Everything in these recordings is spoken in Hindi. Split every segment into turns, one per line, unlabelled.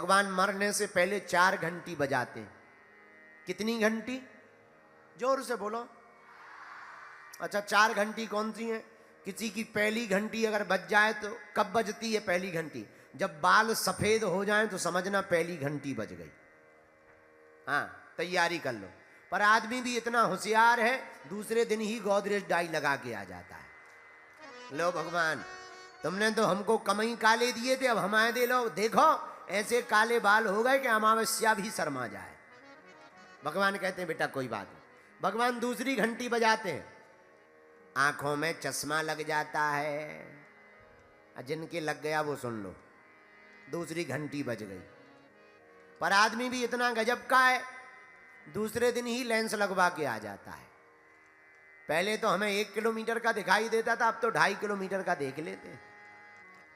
भगवान मरने से पहले 4 घंटी बजाते हैं। कितनी घंटी? जोर से बोलो। अच्छा, 4 घंटी कौन सी है? किसी की पहली घंटी अगर बज जाए तो कब बजती है पहली घंटी? जब बाल सफेद हो जाएं तो समझना पहली घंटी बज गई। हाँ, तैयारी कर लो। पर आदमी भी इतना होशियार है, दूसरे दिन ही गोदरेज डाई लगा के आ जाता है। लो भगवान, तुमने तो हमको कमई काले दिए थे, अब हमारे दे लो। देखो ऐसे काले बाल हो गए कि अमावस्या भी शर्मा जाए। भगवान कहते हैं बेटा कोई बात नहीं। भगवान दूसरी घंटी बजाते हैं, आंखों में चश्मा लग जाता है। जिनके लग गया वो सुन लो, दूसरी घंटी बज गई। पर आदमी भी इतना गजब का है, दूसरे दिन ही लेंस लगवा के आ जाता है। पहले तो हमें 1 किलोमीटर का दिखाई देता था, अब तो 2.5 किलोमीटर का देख लेते हैं।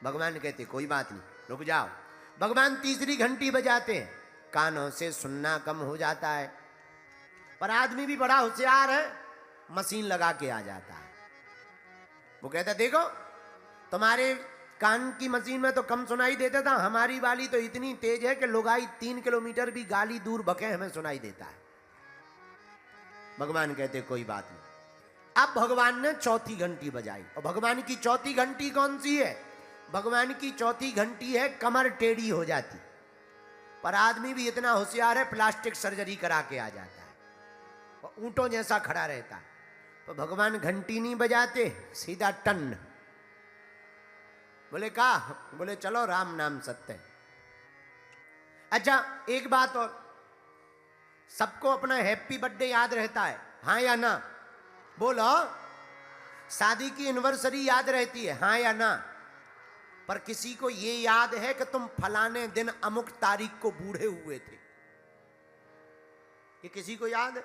भगवान कहते कोई बात नहीं, रुक जाओ। भगवान तीसरी घंटी बजाते हैं, कानों से सुनना कम हो जाता है। पर आदमी भी बड़ा होशियार है, मशीन लगा के आ जाता है। वो कहता देखो तुम्हारे कान की मशीन में तो कम सुनाई देता था, हमारी वाली तो इतनी तेज है कि लुगाई 3 किलोमीटर भी गाली दूर बके हमें सुनाई देता है। भगवान कहते कोई बात नहीं। अब भगवान ने चौथी घंटी बजाई, और भगवान की चौथी घंटी कौन सी है? भगवान की चौथी घंटी है कमर टेढ़ी हो जाती। पर आदमी भी इतना होशियार है, प्लास्टिक सर्जरी करा के आ जाता है, और ऊंटों जैसा खड़ा रहता है। तो भगवान घंटी नहीं बजाते, सीधा टन। बोले का? बोले चलो राम नाम सत्य। अच्छा एक बात और, सबको अपना हैप्पी बर्थडे याद रहता है, हाँ या ना? बोलो। शादी की एनिवर्सरी याद रहती है, हाँ या ना? पर किसी को ये याद है कि तुम फलाने दिन अमुक तारीख को बूढ़े हुए थे? ये किसी को याद है?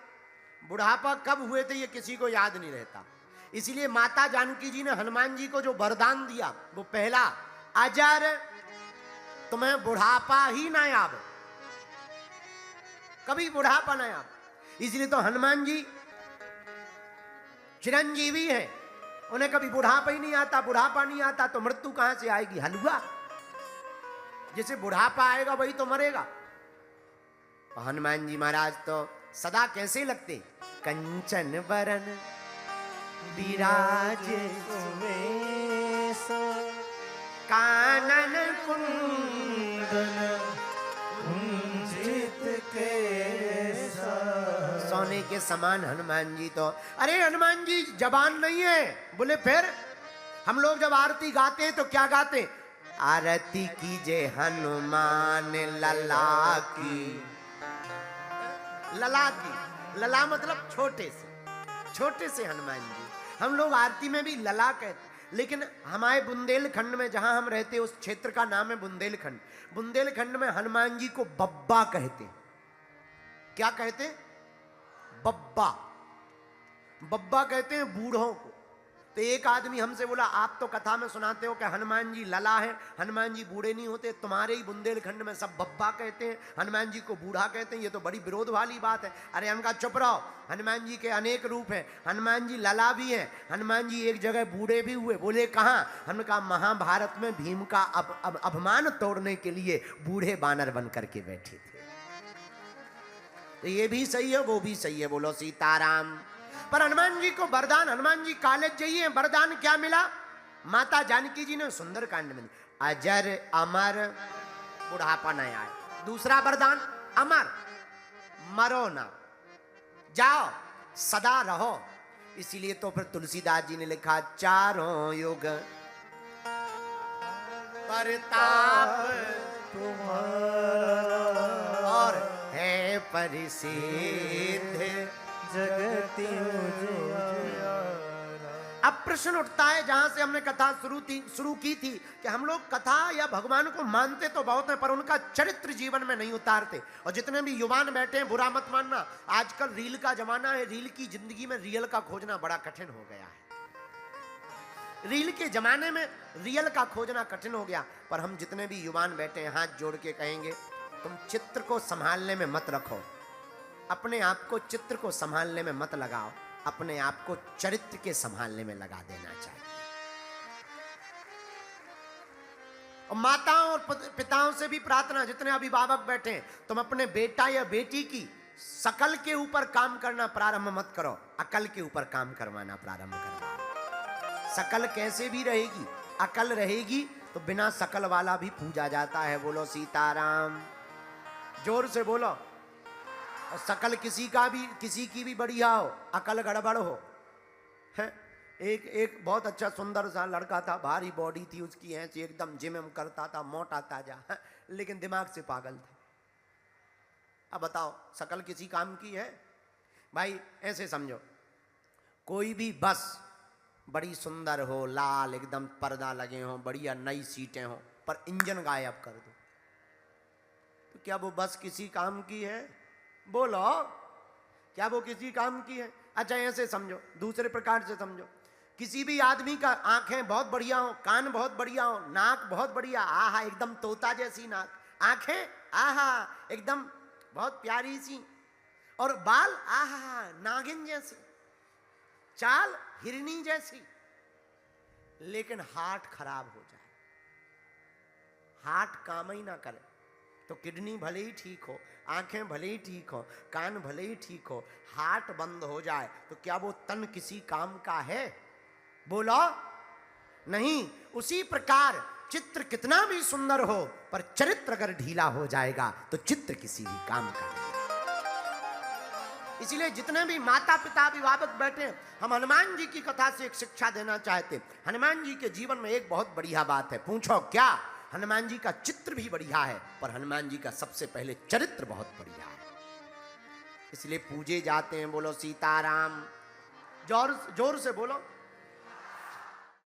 बुढ़ापा कब हुए थे ये किसी को याद नहीं रहता। इसलिए माता जानकी जी ने हनुमान जी को जो वरदान दिया वो पहला, अजर तुम्हें बुढ़ापा ही ना आवे, कभी बुढ़ापा ना आवे। इसलिए तो हनुमान जी चिरंजीवी हैं, उन्हें कभी बुढ़ापा ही नहीं आता। बुढ़ापा नहीं आता तो मृत्यु कहां से आएगी? हलवा। जिसे बुढ़ापा आएगा वही तो मरेगा। हनुमान जी महाराज तो सदा कैसे लगते? कंचन बरन विराज सुवेश, कानन कुंडल कुंजित केसा। सोने के समान हनुमान जी तो। अरे हनुमान जी जबान नहीं है। बोले फिर? हम लोग जब आरती गाते हैं तो क्या गाते? आरती कीजे हनुमान लला की। लला की, लला मतलब छोटे से हनुमान जी। हम लोग आरती में भी लला कहते, लेकिन हमारे बुंदेलखंड में जहां हम रहते हैं उस क्षेत्र का नाम है बुंदेलखंड। बुंदेलखंड में हनुमान जी को बब्बा कहते। क्या कहते? बब्बा। बब्बा कहते हैं बूढ़ों को। तो एक आदमी हमसे बोला आप तो कथा में सुनाते हो कि हनुमान जी लला है, हनुमान जी बूढ़े नहीं होते, तुम्हारे ही बुंदेलखंड में सब बब्बा कहते हैं, हनुमान जी को बूढ़ा कहते हैं, ये तो बड़ी विरोध वाली बात है। अरे हम कहा चुप रहो, हनुमान जी के अनेक रूप हैं, हनुमान जी लला भी हैं, हनुमान जी एक जगह बूढ़े भी हुए। बोले कहाँ? हमने कहा महाभारत में भीम का अभिमान तोड़ने के लिए बूढ़े बानर बन करके बैठे थे। तो ये भी सही है वो भी सही है। बोलो सीताराम। पर हनुमान जी को वरदान, हनुमान जी कॉलेज जाइए, वरदान क्या मिला? माता जानकी जी ने सुंदर कांड में अजर अमर, बुढ़ापा न आए। दूसरा वरदान अमर, मरो ना, जाओ सदा रहो। इसीलिए तो फिर तुलसीदास जी ने लिखा चारों युग परताप तुम्हारा और है परिसिद्ध जगति उजियारा। अब प्रश्न उठता है, जहां से हमने कथा शुरू की थी कि हम लोग कथा या भगवान को मानते तो बहुत है पर उनका चरित्र जीवन में नहीं उतारते। और जितने भी युवान बैठे हैं, बुरा मत मानना, आजकल रील का जमाना है, रील की जिंदगी में रियल का खोजना बड़ा कठिन हो गया है। रील के जमाने में रियल का खोजना कठिन हो गया। पर हम जितने भी युवान बैठे हैं हाथ जोड़ के कहेंगे तुम चित्र को संभालने में मत रखो, अपने आप को चित्र को संभालने में मत लगाओ, अपने आप को चरित्र के संभालने में लगा देना चाहिए। और माताओं और पिताओं से भी प्रार्थना, जितने अभिभावक बैठे हैं, तुम अपने बेटा या बेटी की शकल के ऊपर काम करना प्रारंभ मत करो, अकल के ऊपर काम करवाना प्रारंभ करो। शकल कैसे भी रहेगी, अकल रहेगी तो बिना शकल वाला भी पूजा जाता है। बोलो सीताराम, जोर से बोलो। और शकल किसी की भी बढ़िया हो, अकल गड़बड़ हो, है। एक बहुत अच्छा सुंदर सा लड़का था, भारी बॉडी थी उसकी, ऐसी एकदम जिम करता था, मोटा ताजा, लेकिन दिमाग से पागल था। अब बताओ, शकल किसी काम की है? भाई ऐसे समझो, कोई भी बस बड़ी सुंदर हो, लाल एकदम पर्दा लगे हो, बढ़िया नई सीटें हो, पर इंजन गायब कर दो, तो क्या वो बस किसी काम की है? बोलो, क्या वो किसी काम की है? अच्छा ऐसे समझो, दूसरे प्रकार से समझो, किसी भी आदमी का आंखें बहुत बढ़िया हो, कान बहुत बढ़िया हो, नाक बहुत बढ़िया, आहा एकदम तोता जैसी नाक, आंखें आहा एकदम बहुत प्यारी सी, और बाल आहा नागिन जैसे, चाल हिरनी जैसी, लेकिन हार्ट खराब हो जाए, हार्ट काम ही ना करे, तो किडनी भले ही ठीक हो, आंखें भले ही ठीक हो, कान भले ही ठीक हो, हार्ट बंद हो जाए, तो क्या वो तन किसी काम का है? बोलो नहीं। उसी प्रकार चित्र कितना भी सुंदर हो, पर चरित्र अगर ढीला हो जाएगा तो चित्र किसी भी काम का नहीं। इसीलिए जितने भी माता पिता अभिभावक बैठे, हम हनुमान जी की कथा से एक शिक्षा देना चाहते। हनुमान जी के जीवन में एक बहुत बढ़िया बात है, पूछो क्या? हनुमान जी का चित्र भी बढ़िया है, पर हनुमान जी का सबसे पहले चरित्र बहुत बढ़िया है, इसलिए पूजे जाते हैं। बोलो सीताराम, जोर जोर से बोलो।